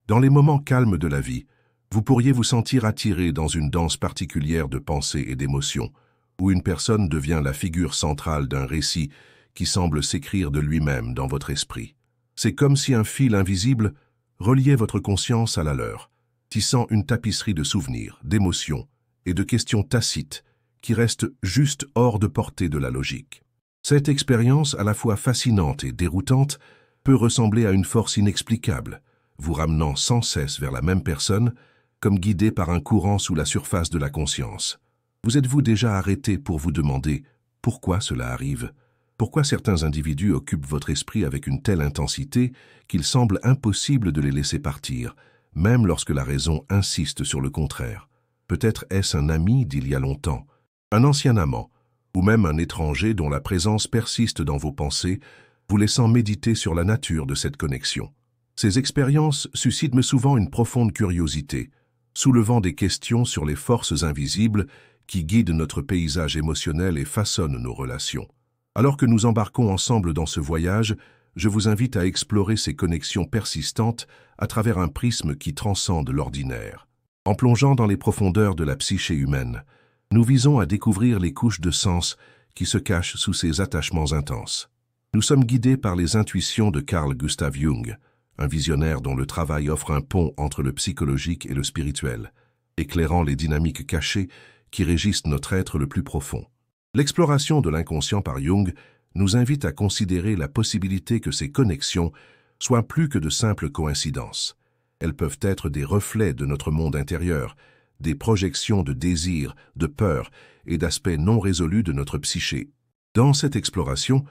Dans les moments calmes de la vie, vous pourriez vous sentir attiré dans une danse particulière de pensées et d'émotions, où une personne devient la figure centrale d'un récit qui semble s'écrire de lui-même dans votre esprit. C'est comme si un fil invisible reliait votre conscience à la leur, tissant une tapisserie de souvenirs, d'émotions et de questions tacites qui restent juste hors de portée de la logique. Cette expérience, à la fois fascinante et déroutante, peut ressembler à une force inexplicable, vous ramenant sans cesse vers la même personne, comme guidé par un courant sous la surface de la conscience. Vous êtes-vous déjà arrêté pour vous demander pourquoi cela arrive? Pourquoi certains individus occupent votre esprit avec une telle intensité qu'il semble impossible de les laisser partir, même lorsque la raison insiste sur le contraire? Peut-être est-ce un ami d'il y a longtemps, un ancien amant, ou même un étranger dont la présence persiste dans vos pensées, vous laissant méditer sur la nature de cette connexion. Ces expériences suscitent souvent une profonde curiosité, soulevant des questions sur les forces invisibles qui guident notre paysage émotionnel et façonnent nos relations. Alors que nous embarquons ensemble dans ce voyage, je vous invite à explorer ces connexions persistantes à travers un prisme qui transcende l'ordinaire. En plongeant dans les profondeurs de la psyché humaine, nous visons à découvrir les couches de sens qui se cachent sous ces attachements intenses. Nous sommes guidés par les intuitions de Carl Gustav Jung, un visionnaire dont le travail offre un pont entre le psychologique et le spirituel, éclairant les dynamiques cachées qui régissent notre être le plus profond. L'exploration de l'inconscient par Jung nous invite à considérer la possibilité que ces connexions soient plus que de simples coïncidences. Elles peuvent être des reflets de notre monde intérieur, des projections de désirs, de peurs et d'aspects non résolus de notre psyché. Dans cette exploration,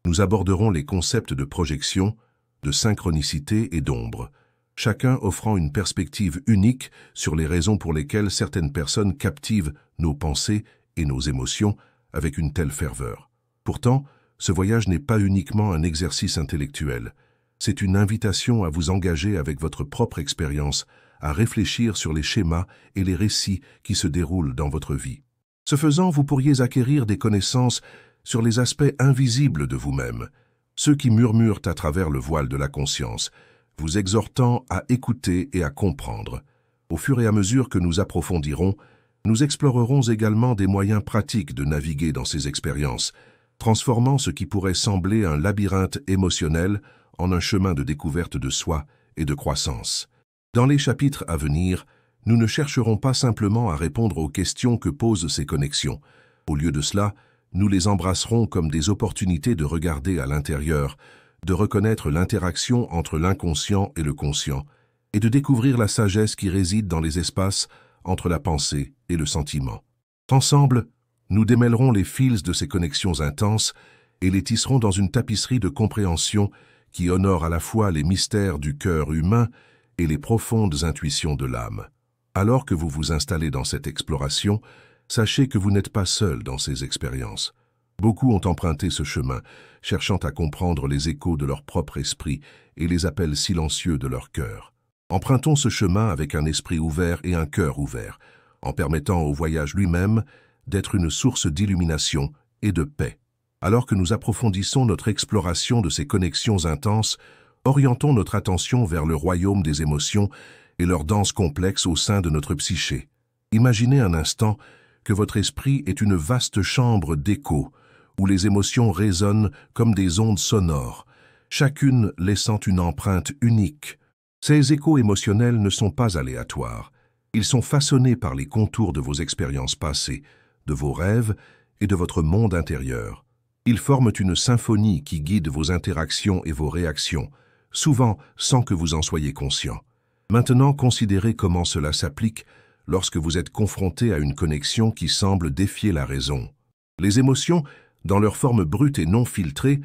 nous aborderons les concepts de projection, de synchronicité et d'ombre, chacun offrant une perspective unique sur les raisons pour lesquelles certaines personnes captivent nos pensées et nos émotions avec une telle ferveur. Pourtant, ce voyage n'est pas uniquement un exercice intellectuel. C'est une invitation à vous engager avec votre propre expérience, à réfléchir sur les schémas et les récits qui se déroulent dans votre vie. Ce faisant, vous pourriez acquérir des connaissances sur les aspects invisibles de vous-même, ceux qui murmurent à travers le voile de la conscience, vous exhortant à écouter et à comprendre. Au fur et à mesure que nous approfondirons, nous explorerons également des moyens pratiques de naviguer dans ces expériences, transformant ce qui pourrait sembler un labyrinthe émotionnel en un chemin de découverte de soi et de croissance. Dans les chapitres à venir, nous ne chercherons pas simplement à répondre aux questions que posent ces connexions. Au lieu de cela, nous les embrasserons comme des opportunités de regarder à l'intérieur, de reconnaître l'interaction entre l'inconscient et le conscient, et de découvrir la sagesse qui réside dans les espaces entre la pensée et le sentiment. Ensemble, nous démêlerons les fils de ces connexions intenses et les tisserons dans une tapisserie de compréhension qui honore à la fois les mystères du cœur humain et les profondes intuitions de l'âme. Alors que vous vous installez dans cette exploration, sachez que vous n'êtes pas seul dans ces expériences. Beaucoup ont emprunté ce chemin, cherchant à comprendre les échos de leur propre esprit et les appels silencieux de leur cœur. Empruntons ce chemin avec un esprit ouvert et un cœur ouvert, en permettant au voyage lui-même d'être une source d'illumination et de paix. Alors que nous approfondissons notre exploration de ces connexions intenses, orientons notre attention vers le royaume des émotions et leur danse complexe au sein de notre psyché. Imaginez un instant que votre esprit est une vaste chambre d'écho, où les émotions résonnent comme des ondes sonores, chacune laissant une empreinte unique. Ces échos émotionnels ne sont pas aléatoires. Ils sont façonnés par les contours de vos expériences passées, de vos rêves et de votre monde intérieur. Ils forment une symphonie qui guide vos interactions et vos réactions, souvent sans que vous en soyez conscient. Maintenant, considérez comment cela s'applique lorsque vous êtes confronté à une connexion qui semble défier la raison. Les émotions, dans leur forme brute et non filtrée,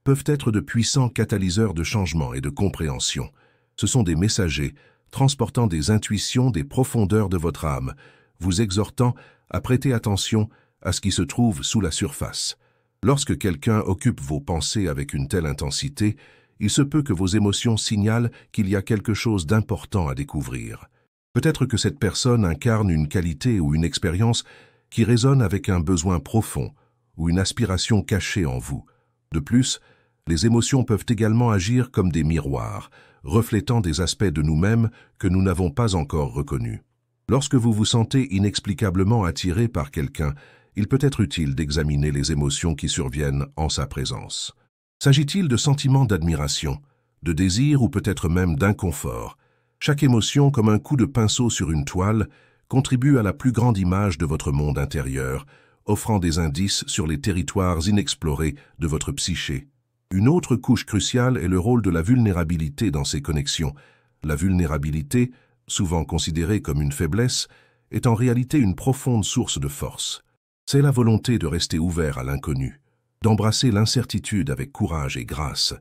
peuvent être de puissants catalyseurs de changement et de compréhension. Ce sont des messagers, transportant des intuitions des profondeurs de votre âme, vous exhortant à prêter attention à ce qui se trouve sous la surface. Lorsque quelqu'un occupe vos pensées avec une telle intensité, il se peut que vos émotions signalent qu'il y a quelque chose d'important à découvrir. Peut-être que cette personne incarne une qualité ou une expérience qui résonne avec un besoin profond ou une aspiration cachée en vous. De plus, les émotions peuvent également agir comme des miroirs, reflétant des aspects de nous-mêmes que nous n'avons pas encore reconnus. Lorsque vous vous sentez inexplicablement attiré par quelqu'un, il peut être utile d'examiner les émotions qui surviennent en sa présence. S'agit-il de sentiments d'admiration, de désir ou peut-être même d'inconfort? Chaque émotion, comme un coup de pinceau sur une toile, contribue à la plus grande image de votre monde intérieur, offrant des indices sur les territoires inexplorés de votre psyché. Une autre couche cruciale est le rôle de la vulnérabilité dans ces connexions. La vulnérabilité, souvent considérée comme une faiblesse, est en réalité une profonde source de force. C'est la volonté de rester ouvert à l'inconnu, d'embrasser l'incertitude avec courage et grâce.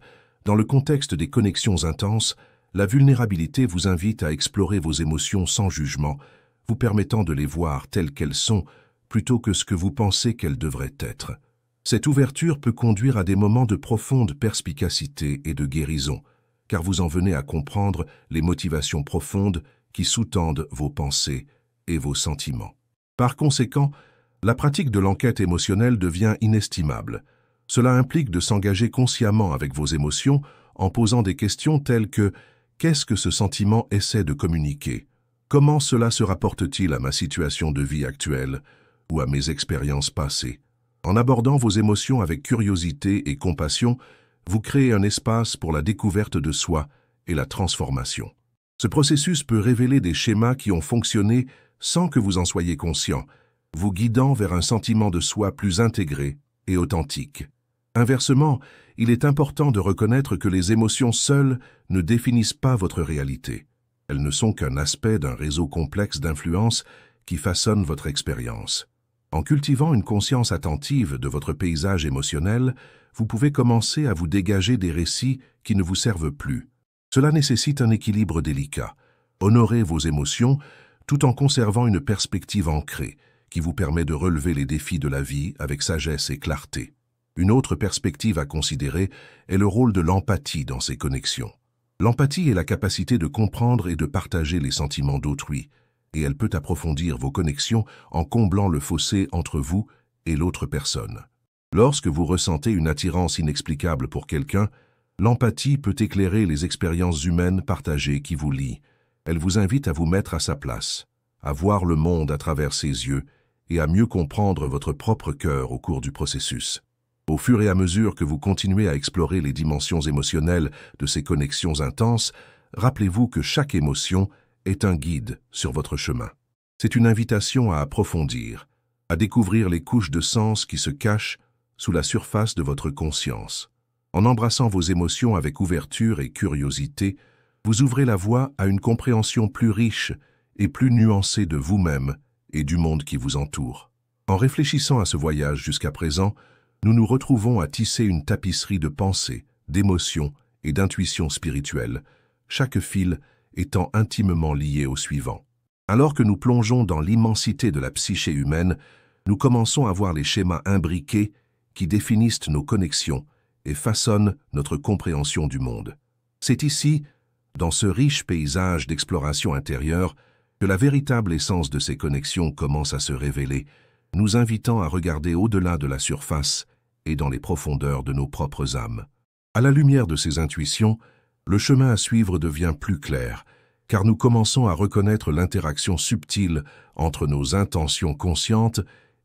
Dans le contexte des connexions intenses, la vulnérabilité vous invite à explorer vos émotions sans jugement, vous permettant de les voir telles qu'elles sont, plutôt que ce que vous pensez qu'elles devraient être. Cette ouverture peut conduire à des moments de profonde perspicacité et de guérison, car vous en venez à comprendre les motivations profondes qui sous-tendent vos pensées et vos sentiments. Par conséquent, la pratique de l'enquête émotionnelle devient inestimable. Cela implique de s'engager consciemment avec vos émotions en posant des questions telles que « Qu'est-ce que ce sentiment essaie de communiquer ? Comment cela se rapporte-t-il à ma situation de vie actuelle ou à mes expériences passées ?» En abordant vos émotions avec curiosité et compassion, vous créez un espace pour la découverte de soi et la transformation. Ce processus peut révéler des schémas qui ont fonctionné sans que vous en soyez conscient, vous guidant vers un sentiment de soi plus intégré et authentique. Inversement, il est important de reconnaître que les émotions seules ne définissent pas votre réalité. Elles ne sont qu'un aspect d'un réseau complexe d'influences qui façonne votre expérience. En cultivant une conscience attentive de votre paysage émotionnel, vous pouvez commencer à vous dégager des récits qui ne vous servent plus. Cela nécessite un équilibre délicat. Honorez vos émotions tout en conservant une perspective ancrée qui vous permet de relever les défis de la vie avec sagesse et clarté. Une autre perspective à considérer est le rôle de l'empathie dans ces connexions. L'empathie est la capacité de comprendre et de partager les sentiments d'autrui, et elle peut approfondir vos connexions en comblant le fossé entre vous et l'autre personne. Lorsque vous ressentez une attirance inexplicable pour quelqu'un, l'empathie peut éclairer les expériences humaines partagées qui vous lient. Elle vous invite à vous mettre à sa place, à voir le monde à travers ses yeux et à mieux comprendre votre propre cœur au cours du processus. Au fur et à mesure que vous continuez à explorer les dimensions émotionnelles de ces connexions intenses, rappelez-vous que chaque émotion est un guide sur votre chemin. C'est une invitation à approfondir, à découvrir les couches de sens qui se cachent sous la surface de votre conscience. En embrassant vos émotions avec ouverture et curiosité, vous ouvrez la voie à une compréhension plus riche et plus nuancée de vous-même et du monde qui vous entoure. En réfléchissant à ce voyage jusqu'à présent, nous nous retrouvons à tisser une tapisserie de pensées, d'émotions et d'intuitions spirituelles, chaque fil étant intimement lié au suivant. Alors que nous plongeons dans l'immensité de la psyché humaine, nous commençons à voir les schémas imbriqués qui définissent nos connexions et façonnent notre compréhension du monde. C'est ici, dans ce riche paysage d'exploration intérieure, que la véritable essence de ces connexions commence à se révéler, nous invitant à regarder au-delà de la surface et dans les profondeurs de nos propres âmes. À la lumière de ces intuitions, le chemin à suivre devient plus clair, car nous commençons à reconnaître l'interaction subtile entre nos intentions conscientes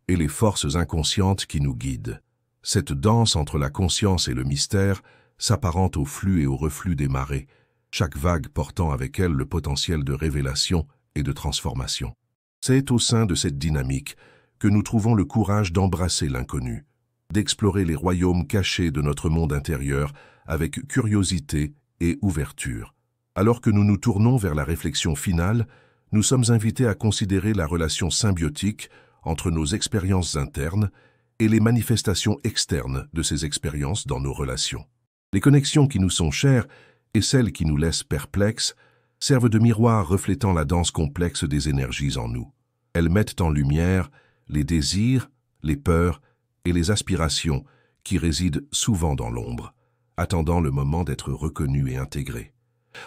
et les forces inconscientes qui nous guident. Cette danse entre la conscience et le mystère s'apparente au flux et au reflux des marées, chaque vague portant avec elle le potentiel de révélation et de transformation. C'est au sein de cette dynamique que nous trouvons le courage d'embrasser l'inconnu, d'explorer les royaumes cachés de notre monde intérieur avec curiosité et ouverture. Alors que nous nous tournons vers la réflexion finale, nous sommes invités à considérer la relation symbiotique entre nos expériences internes et les manifestations externes de ces expériences dans nos relations. Les connexions qui nous sont chères et celles qui nous laissent perplexes servent de miroir reflétant la danse complexe des énergies en nous. Elles mettent en lumière les désirs, les peurs et les aspirations qui résident souvent dans l'ombre, attendant le moment d'être reconnus et intégrés.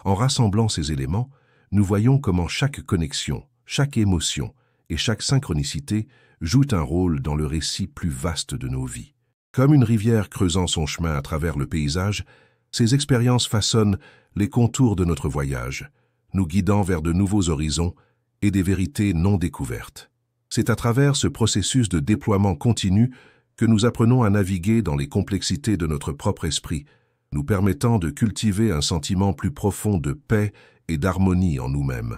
En rassemblant ces éléments, nous voyons comment chaque connexion, chaque émotion et chaque synchronicité jouent un rôle dans le récit plus vaste de nos vies. Comme une rivière creusant son chemin à travers le paysage, ces expériences façonnent les contours de notre voyage, nous guidant vers de nouveaux horizons et des vérités non découvertes. C'est à travers ce processus de déploiement continu que nous apprenons à naviguer dans les complexités de notre propre esprit, nous permettant de cultiver un sentiment plus profond de paix et d'harmonie en nous-mêmes.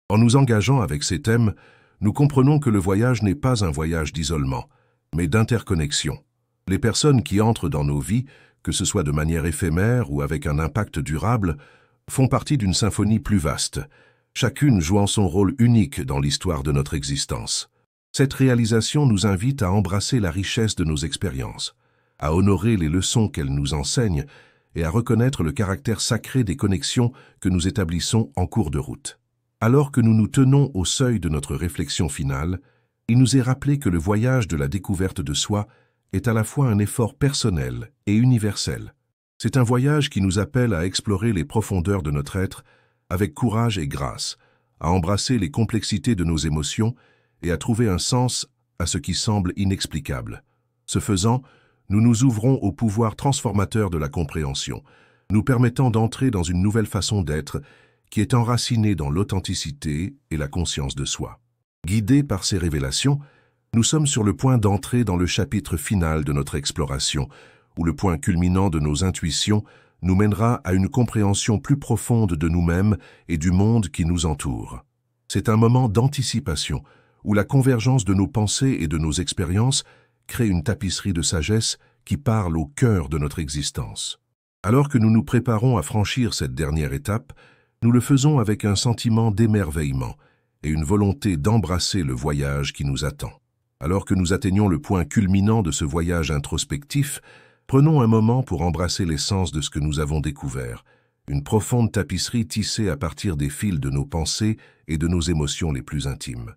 En nous engageant avec ces thèmes, nous comprenons que le voyage n'est pas un voyage d'isolement, mais d'interconnexion. Les personnes qui entrent dans nos vies, que ce soit de manière éphémère ou avec un impact durable, font partie d'une symphonie plus vaste, chacune jouant son rôle unique dans l'histoire de notre existence. Cette réalisation nous invite à embrasser la richesse de nos expériences, à honorer les leçons qu'elles nous enseignent et à reconnaître le caractère sacré des connexions que nous établissons en cours de route. Alors que nous nous tenons au seuil de notre réflexion finale, il nous est rappelé que le voyage de la découverte de soi est à la fois un effort personnel et universel. C'est un voyage qui nous appelle à explorer les profondeurs de notre être avec courage et grâce, à embrasser les complexités de nos émotions et à trouver un sens à ce qui semble inexplicable. Ce faisant, nous nous ouvrons au pouvoir transformateur de la compréhension, nous permettant d'entrer dans une nouvelle façon d'être qui est enracinée dans l'authenticité et la conscience de soi. Guidés par ces révélations, nous sommes sur le point d'entrer dans le chapitre final de notre exploration, où le point culminant de nos intuitions nous mènera à une compréhension plus profonde de nous-mêmes et du monde qui nous entoure. C'est un moment d'anticipation, où la convergence de nos pensées et de nos expériences crée une tapisserie de sagesse qui parle au cœur de notre existence. Alors que nous nous préparons à franchir cette dernière étape, nous le faisons avec un sentiment d'émerveillement et une volonté d'embrasser le voyage qui nous attend. Alors que nous atteignons le point culminant de ce voyage introspectif, prenons un moment pour embrasser l'essence de ce que nous avons découvert, une profonde tapisserie tissée à partir des fils de nos pensées et de nos émotions les plus intimes.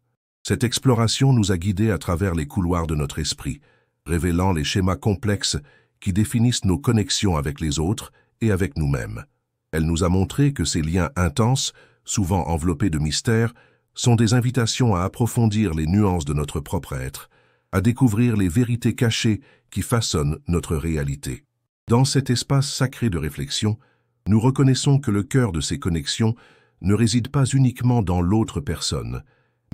Cette exploration nous a guidés à travers les couloirs de notre esprit, révélant les schémas complexes qui définissent nos connexions avec les autres et avec nous-mêmes. Elle nous a montré que ces liens intenses, souvent enveloppés de mystères, sont des invitations à approfondir les nuances de notre propre être, à découvrir les vérités cachées qui façonnent notre réalité. Dans cet espace sacré de réflexion, nous reconnaissons que le cœur de ces connexions ne réside pas uniquement dans l'autre personne,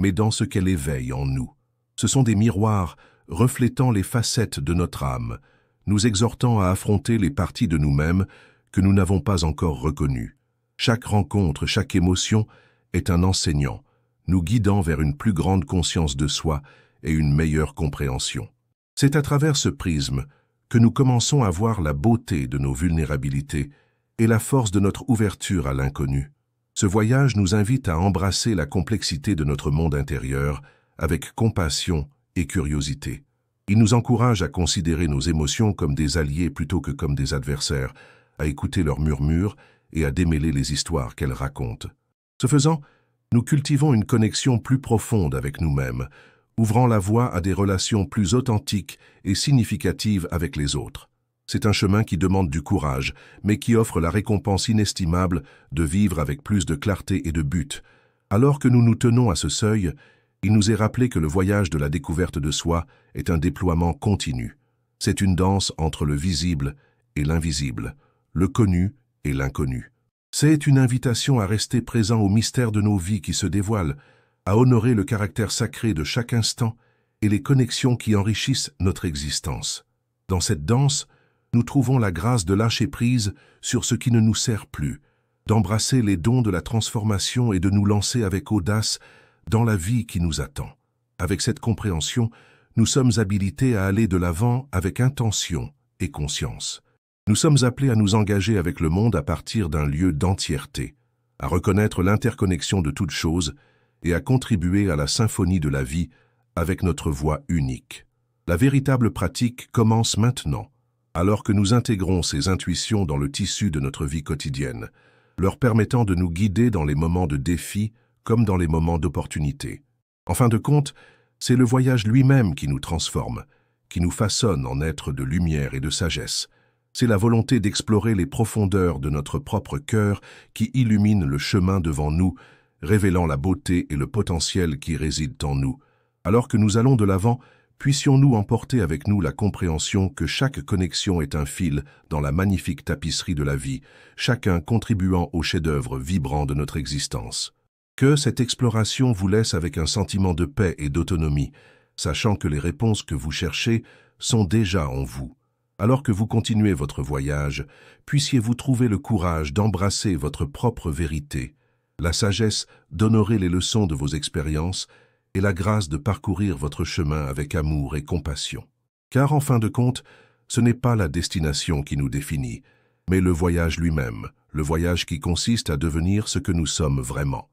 mais dans ce qu'elle éveille en nous. Ce sont des miroirs reflétant les facettes de notre âme, nous exhortant à affronter les parties de nous-mêmes que nous n'avons pas encore reconnues. Chaque rencontre, chaque émotion est un enseignant, nous guidant vers une plus grande conscience de soi et une meilleure compréhension. C'est à travers ce prisme que nous commençons à voir la beauté de nos vulnérabilités et la force de notre ouverture à l'inconnu. Ce voyage nous invite à embrasser la complexité de notre monde intérieur avec compassion et curiosité. Il nous encourage à considérer nos émotions comme des alliés plutôt que comme des adversaires, à écouter leurs murmures et à démêler les histoires qu'elles racontent. Ce faisant, nous cultivons une connexion plus profonde avec nous-mêmes, ouvrant la voie à des relations plus authentiques et significatives avec les autres. C'est un chemin qui demande du courage, mais qui offre la récompense inestimable de vivre avec plus de clarté et de but. Alors que nous nous tenons à ce seuil, il nous est rappelé que le voyage de la découverte de soi est un déploiement continu. C'est une danse entre le visible et l'invisible, le connu et l'inconnu. C'est une invitation à rester présent au mystère de nos vies qui se dévoilent, à honorer le caractère sacré de chaque instant et les connexions qui enrichissent notre existence. Dans cette danse, nous trouvons la grâce de lâcher prise sur ce qui ne nous sert plus, d'embrasser les dons de la transformation et de nous lancer avec audace dans la vie qui nous attend. Avec cette compréhension, nous sommes habilités à aller de l'avant avec intention et conscience. Nous sommes appelés à nous engager avec le monde à partir d'un lieu d'entièreté, à reconnaître l'interconnexion de toutes choses et à contribuer à la symphonie de la vie avec notre voix unique. La véritable pratique commence maintenant, alors que nous intégrons ces intuitions dans le tissu de notre vie quotidienne, leur permettant de nous guider dans les moments de défi comme dans les moments d'opportunité. En fin de compte, c'est le voyage lui-même qui nous transforme, qui nous façonne en êtres de lumière et de sagesse. C'est la volonté d'explorer les profondeurs de notre propre cœur qui illumine le chemin devant nous, révélant la beauté et le potentiel qui résident en nous. Alors que nous allons de l'avant, puissions-nous emporter avec nous la compréhension que chaque connexion est un fil dans la magnifique tapisserie de la vie, chacun contribuant au chef-d'œuvre vibrant de notre existence. Que cette exploration vous laisse avec un sentiment de paix et d'autonomie, sachant que les réponses que vous cherchez sont déjà en vous. Alors que vous continuez votre voyage, puissiez-vous trouver le courage d'embrasser votre propre vérité, la sagesse d'honorer les leçons de vos expériences et la grâce de parcourir votre chemin avec amour et compassion. Car en fin de compte, ce n'est pas la destination qui nous définit, mais le voyage lui-même, le voyage qui consiste à devenir ce que nous sommes vraiment.